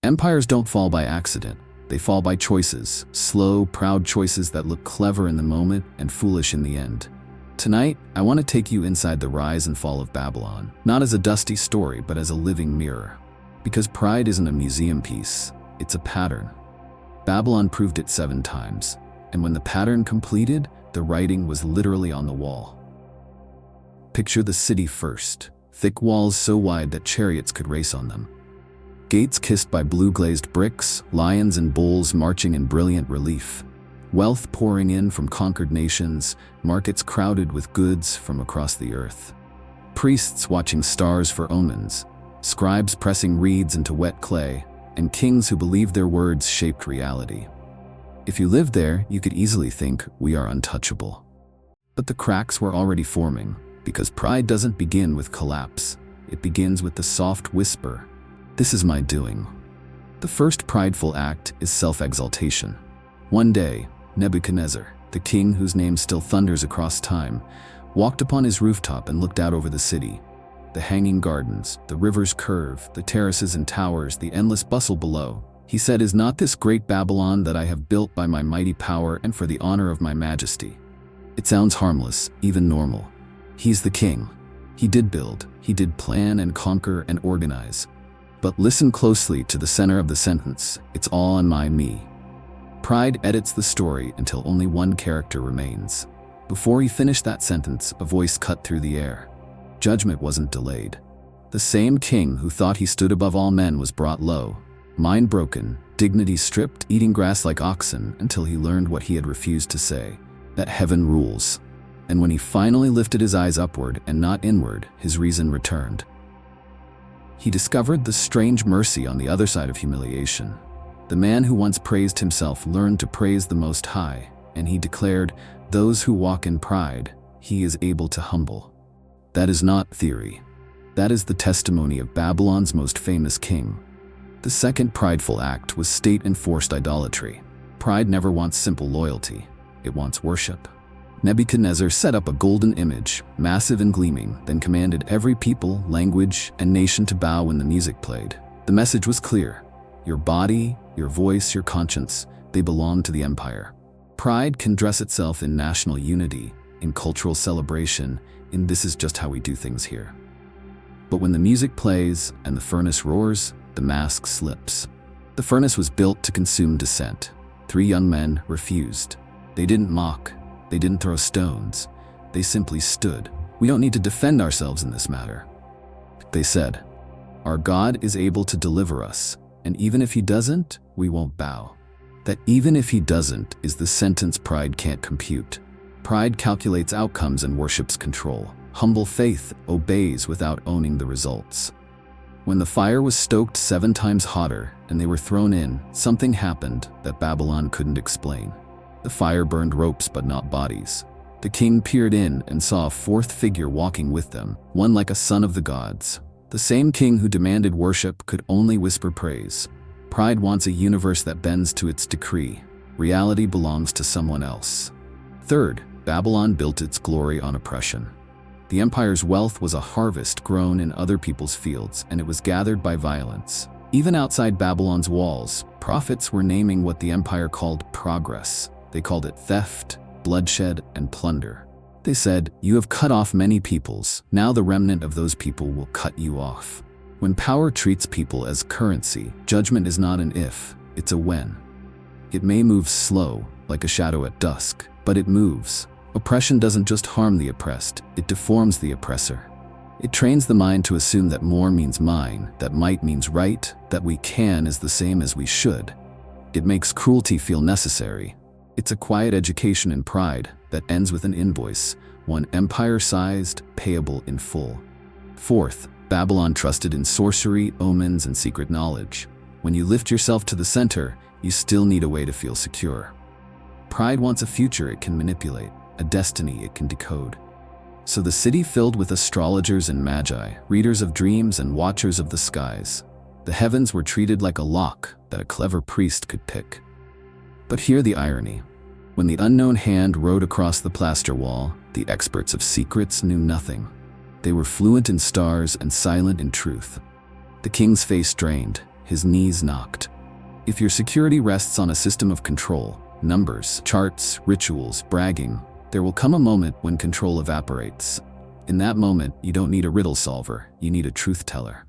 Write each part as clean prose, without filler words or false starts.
Empires don't fall by accident. They fall by choices, slow, proud choices that look clever in the moment and foolish in the end. Tonight, I want to take you inside the rise and fall of Babylon, not as a dusty story, but as a living mirror. Because pride isn't a museum piece, it's a pattern. Babylon proved it 7 times, and when the pattern completed, the writing was literally on the wall. Picture the city first, thick walls so wide that chariots could race on them. Gates kissed by blue-glazed bricks, lions and bulls marching in brilliant relief. Wealth pouring in from conquered nations, markets crowded with goods from across the earth. Priests watching stars for omens, scribes pressing reeds into wet clay, and kings who believed their words shaped reality. If you lived there, you could easily think, we are untouchable. But the cracks were already forming, because pride doesn't begin with collapse. It begins with the soft whisper, "This is my doing." The first prideful act is self-exaltation. One day, Nebuchadnezzar, the king whose name still thunders across time, walked upon his rooftop and looked out over the city. The hanging gardens, the river's curve, the terraces and towers, the endless bustle below. He said, "Is not this great Babylon that I have built by my mighty power and for the honor of my majesty?" It sounds harmless, even normal. He's the king. He did build, he did plan and conquer and organize. But listen closely to the center of the sentence, "It's all on me." Pride edits the story until only one character remains. Before he finished that sentence, a voice cut through the air. Judgment wasn't delayed. The same king who thought he stood above all men was brought low, mind broken, dignity stripped, eating grass like oxen until he learned what he had refused to say, that heaven rules. And when he finally lifted his eyes upward and not inward, his reason returned. He discovered the strange mercy on the other side of humiliation. The man who once praised himself learned to praise the Most High, and he declared, "Those who walk in pride, he is able to humble." That is not theory. That is the testimony of Babylon's most famous king. The second prideful act was state-enforced idolatry. Pride never wants simple loyalty. It wants worship. Nebuchadnezzar set up a golden image, massive and gleaming, then commanded every people, language, and nation to bow when the music played. The message was clear. Your body, your voice, your conscience, they belong to the empire. Pride can dress itself in national unity, in cultural celebration, in "this is just how we do things here." But when the music plays and the furnace roars, the mask slips. The furnace was built to consume dissent. 3 young men refused. They didn't mock. They didn't throw stones. They simply stood. "We don't need to defend ourselves in this matter." They said, "Our God is able to deliver us, and even if he doesn't, we won't bow." That "even if he doesn't" is the sentence pride can't compute. Pride calculates outcomes and worships control. Humble faith obeys without owning the results. When the fire was stoked 7 times hotter and they were thrown in, something happened that Babylon couldn't explain. The fire burned ropes but not bodies. The king peered in and saw a 4th figure walking with them, one like a son of the gods. The same king who demanded worship could only whisper praise. Pride wants a universe that bends to its decree. Reality belongs to someone else. Third, Babylon built its glory on oppression. The empire's wealth was a harvest grown in other people's fields, and it was gathered by violence. Even outside Babylon's walls, prophets were naming what the empire called progress. They called it theft, bloodshed, and plunder. They said, "You have cut off many peoples. Now the remnant of those people will cut you off." When power treats people as currency, judgment is not an if, it's a when. It may move slow, like a shadow at dusk, but it moves. Oppression doesn't just harm the oppressed, it deforms the oppressor. It trains the mind to assume that more means mine, that might means right, that we can is the same as we should. It makes cruelty feel necessary. It's a quiet education in pride that ends with an invoice, one empire-sized, payable in full. Fourth, Babylon trusted in sorcery, omens, and secret knowledge. When you lift yourself to the center, you still need a way to feel secure. Pride wants a future it can manipulate, a destiny it can decode. So the city filled with astrologers and magi, readers of dreams and watchers of the skies. The heavens were treated like a lock that a clever priest could pick. But hear the irony. When the unknown hand rode across the plaster wall, the experts of secrets knew nothing. They were fluent in stars and silent in truth. The king's face drained, his knees knocked. If your security rests on a system of control, numbers, charts, rituals, bragging, there will come a moment when control evaporates. In that moment, you don't need a riddle solver, you need a truth teller.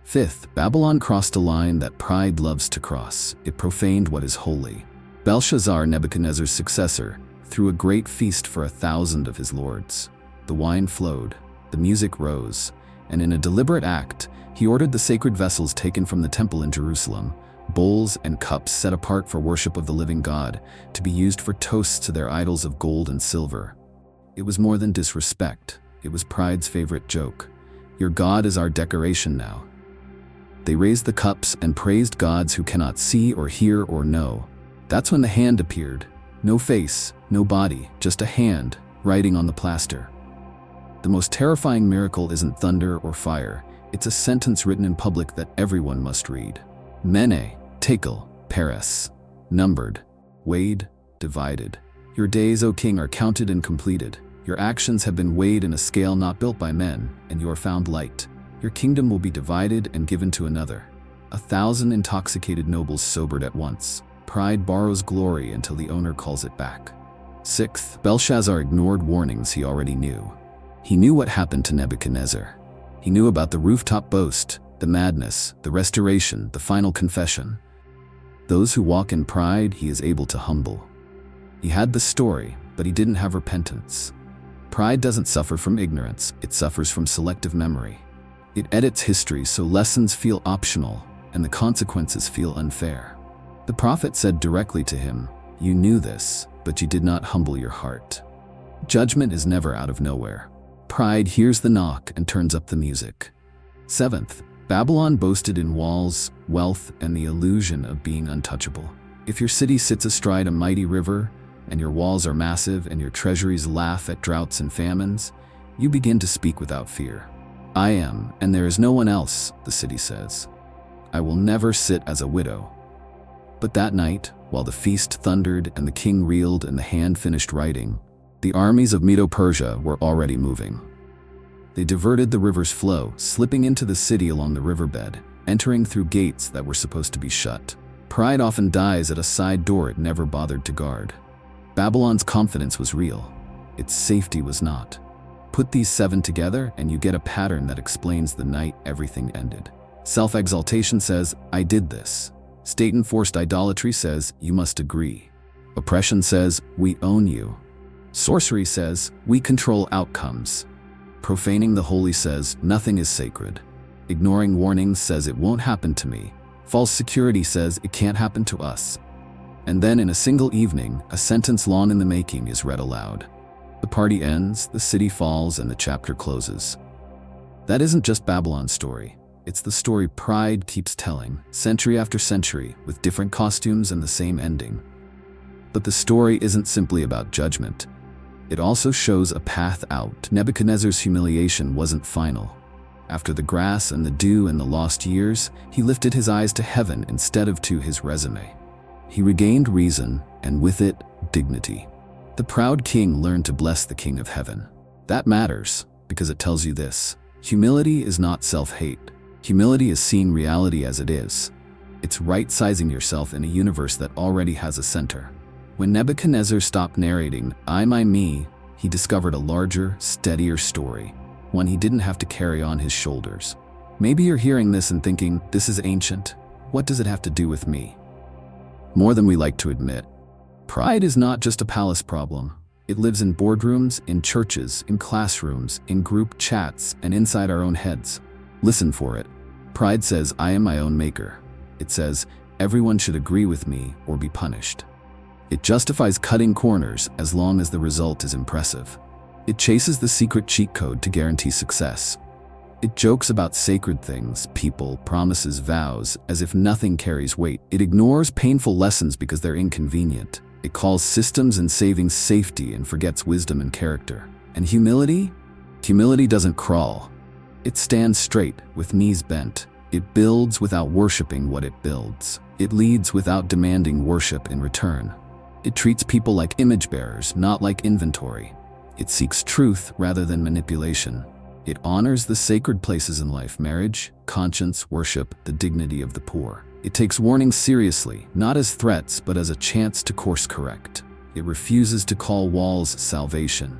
Fifth, Babylon crossed a line that pride loves to cross. It profaned what is holy. Belshazzar, Nebuchadnezzar's successor, threw a great feast for 1,000 of his lords. The wine flowed, the music rose, and in a deliberate act, he ordered the sacred vessels taken from the temple in Jerusalem, bowls and cups set apart for worship of the living God, to be used for toasts to their idols of gold and silver. It was more than disrespect. It was pride's favorite joke. Your God is our decoration now. They raised the cups and praised gods who cannot see or hear or know. That's when the hand appeared. No face, no body, just a hand, writing on the plaster. The most terrifying miracle isn't thunder or fire. It's a sentence written in public that everyone must read. Mene, Tekel, Peres. Numbered, weighed, divided. Your days, O king, are counted and completed. Your actions have been weighed in a scale not built by men, and you are found light. Your kingdom will be divided and given to another. 1,000 intoxicated nobles sobered at once. Pride borrows glory until the owner calls it back. Sixth, Belshazzar ignored warnings he already knew. He knew what happened to Nebuchadnezzar. He knew about the rooftop boast, the madness, the restoration, the final confession. Those who walk in pride, he is able to humble. He had the story, but he didn't have repentance. Pride doesn't suffer from ignorance, it suffers from selective memory. It edits history so lessons feel optional and the consequences feel unfair. The prophet said directly to him, "You knew this, but you did not humble your heart." Judgment is never out of nowhere. Pride hears the knock and turns up the music. Seventh, Babylon boasted in walls, wealth, and the illusion of being untouchable. If your city sits astride a mighty river, and your walls are massive and your treasuries laugh at droughts and famines, you begin to speak without fear. I am, and there is no one else, the city says. I will never sit as a widow. But that night, while the feast thundered and the king reeled and the hand finished writing, the armies of Medo-Persia were already moving. They diverted the river's flow, slipping into the city along the riverbed, entering through gates that were supposed to be shut. Pride often dies at a side door it never bothered to guard. Babylon's confidence was real. Its safety was not. Put these 7 together and you get a pattern that explains the night everything ended. Self-exaltation says, I did this. State-enforced idolatry says, you must agree. Oppression says, we own you. Sorcery says, we control outcomes. Profaning the holy says, nothing is sacred. Ignoring warnings says, it won't happen to me. False security says, it can't happen to us. And then in a single evening, a sentence long in the making is read aloud. The party ends, the city falls, and the chapter closes. That isn't just Babylon's story. It's the story pride keeps telling, century after century, with different costumes and the same ending. But the story isn't simply about judgment. It also shows a path out. Nebuchadnezzar's humiliation wasn't final. After the grass and the dew and the lost years, he lifted his eyes to heaven instead of to his resume. He regained reason, and with it, dignity. The proud king learned to bless the King of Heaven. That matters, because it tells you this. Humility is not self-hate. Humility is seeing reality as it is. It's right-sizing yourself in a universe that already has a center. When Nebuchadnezzar stopped narrating, I, my, me, he discovered a larger, steadier story, one he didn't have to carry on his shoulders. Maybe you're hearing this and thinking, this is ancient. What does it have to do with me? More than we like to admit. Pride is not just a palace problem. It lives in boardrooms, in churches, in classrooms, in group chats, and inside our own heads. Listen for it. Pride says, I am my own maker. It says, everyone should agree with me or be punished. It justifies cutting corners as long as the result is impressive. It chases the secret cheat code to guarantee success. It jokes about sacred things, people, promises, vows, as if nothing carries weight. It ignores painful lessons because they're inconvenient. It calls systems and savings safety and forgets wisdom and character. And humility? Humility doesn't crawl. It stands straight, with knees bent. It builds without worshiping what it builds. It leads without demanding worship in return. It treats people like image bearers, not like inventory. It seeks truth rather than manipulation. It honors the sacred places in life: marriage, conscience, worship, the dignity of the poor. It takes warnings seriously, not as threats, but as a chance to course correct. It refuses to call walls salvation.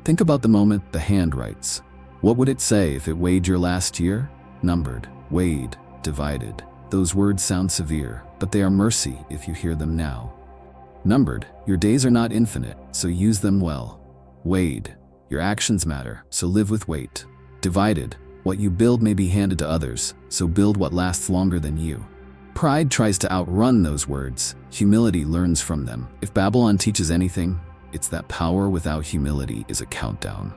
Think about the moment the hand writes. What would it say if it weighed your last year? Numbered, weighed, divided. Those words sound severe, but they are mercy if you hear them now. Numbered, your days are not infinite, so use them well. Weighed, your actions matter, so live with weight. Divided, what you build may be handed to others, so build what lasts longer than you. Pride tries to outrun those words. Humility learns from them. If Babylon teaches anything, it's that power without humility is a countdown.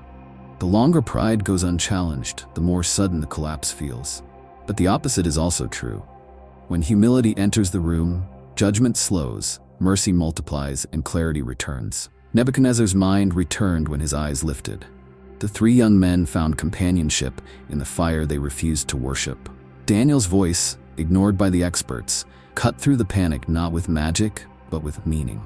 The longer pride goes unchallenged, the more sudden the collapse feels. But the opposite is also true. When humility enters the room, judgment slows, mercy multiplies, and clarity returns. Nebuchadnezzar's mind returned when his eyes lifted. The 3 young men found companionship in the fire they refused to worship. Daniel's voice, ignored by the experts, cut through the panic not with magic, but with meaning.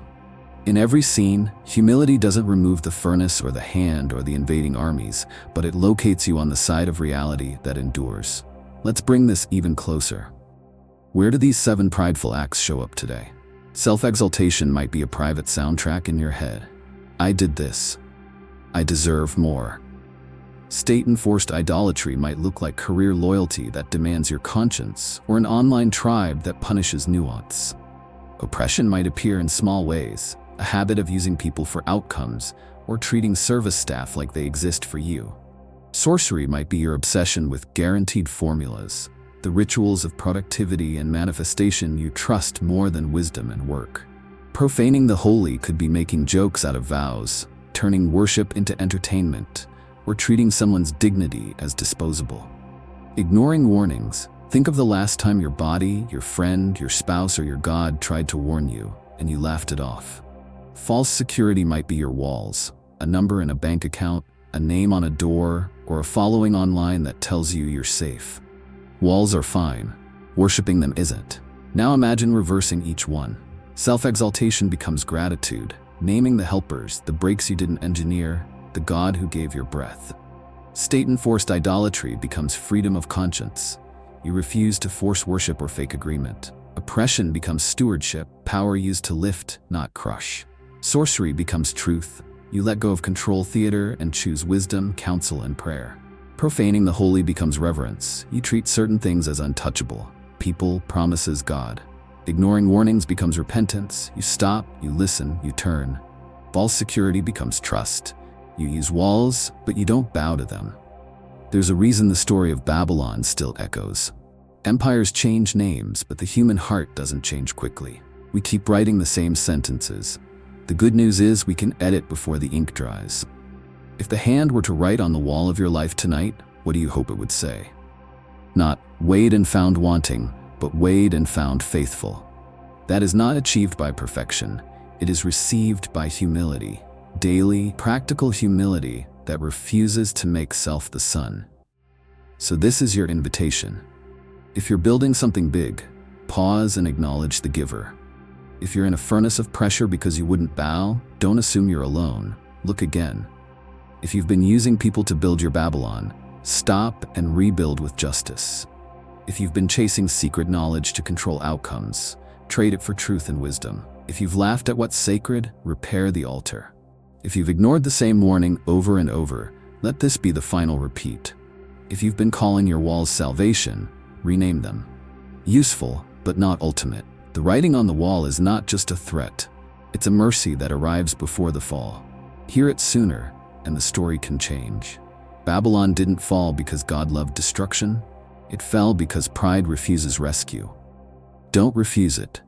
In every scene, humility doesn't remove the furnace or the hand or the invading armies, but it locates you on the side of reality that endures. Let's bring this even closer. Where do these 7 prideful acts show up today? Self-exaltation might be a private soundtrack in your head. I did this. I deserve more. State-enforced idolatry might look like career loyalty that demands your conscience, or an online tribe that punishes nuance. Oppression might appear in small ways, a habit of using people for outcomes, or treating service staff like they exist for you. Sorcery might be your obsession with guaranteed formulas, the rituals of productivity and manifestation you trust more than wisdom and work. Profaning the holy could be making jokes out of vows, turning worship into entertainment, or treating someone's dignity as disposable. Ignoring warnings. Think of the last time your body, your friend, your spouse, or your God tried to warn you, and you laughed it off. False security might be your walls, a number in a bank account, a name on a door, or a following online that tells you you're safe. Walls are fine. Worshipping them isn't. Now imagine reversing each one. Self-exaltation becomes gratitude, naming the helpers, the breaks you didn't engineer, the God who gave your breath. State-enforced idolatry becomes freedom of conscience. You refuse to force worship or fake agreement. Oppression becomes stewardship, power used to lift, not crush. Sorcery becomes truth. You let go of control theater and choose wisdom, counsel, and prayer. Profaning the holy becomes reverence. You treat certain things as untouchable. People, promises, God. Ignoring warnings becomes repentance. You stop, you listen, you turn. False security becomes trust. You use walls, but you don't bow to them. There's a reason the story of Babylon still echoes. Empires change names, but the human heart doesn't change quickly. We keep writing the same sentences. The good news is we can edit before the ink dries. If the hand were to write on the wall of your life tonight, what do you hope it would say? Not weighed and found wanting, but weighed and found faithful. That is not achieved by perfection. It is received by humility. Daily, practical humility that refuses to make self the sun. So this is your invitation. If you're building something big, pause and acknowledge the giver. If you're in a furnace of pressure because you wouldn't bow, don't assume you're alone. Look again. If you've been using people to build your Babylon, stop and rebuild with justice. If you've been chasing secret knowledge to control outcomes, trade it for truth and wisdom. If you've laughed at what's sacred, repair the altar. If you've ignored the same warning over and over, let this be the final repeat. If you've been calling your walls salvation, rename them. Useful, but not ultimate. The writing on the wall is not just a threat. It's a mercy that arrives before the fall. Hear it sooner, and the story can change. Babylon didn't fall because God loved destruction. It fell because pride refuses rescue. Don't refuse it.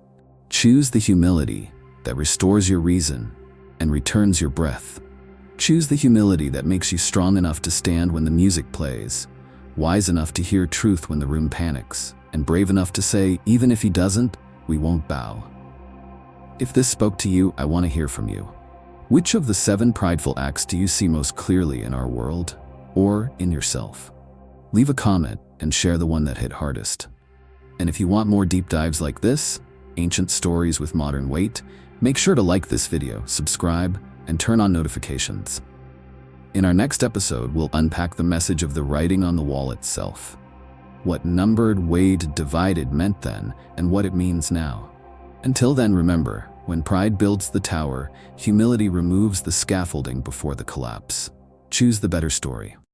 Choose the humility that restores your reason and returns your breath. Choose the humility that makes you strong enough to stand when the music plays, wise enough to hear truth when the room panics, and brave enough to say, even if he doesn't, we won't bow. If this spoke to you, I want to hear from you. Which of the 7 prideful acts do you see most clearly in our world or in yourself? Leave a comment and share the one that hit hardest. And if you want more deep dives like this, ancient stories with modern weight, make sure to like this video, subscribe, and turn on notifications. In our next episode, we'll unpack the message of the writing on the wall itself. What numbered, weighed, divided meant then, and what it means now. Until then, remember, when pride builds the tower, humility removes the scaffolding before the collapse. Choose the better story.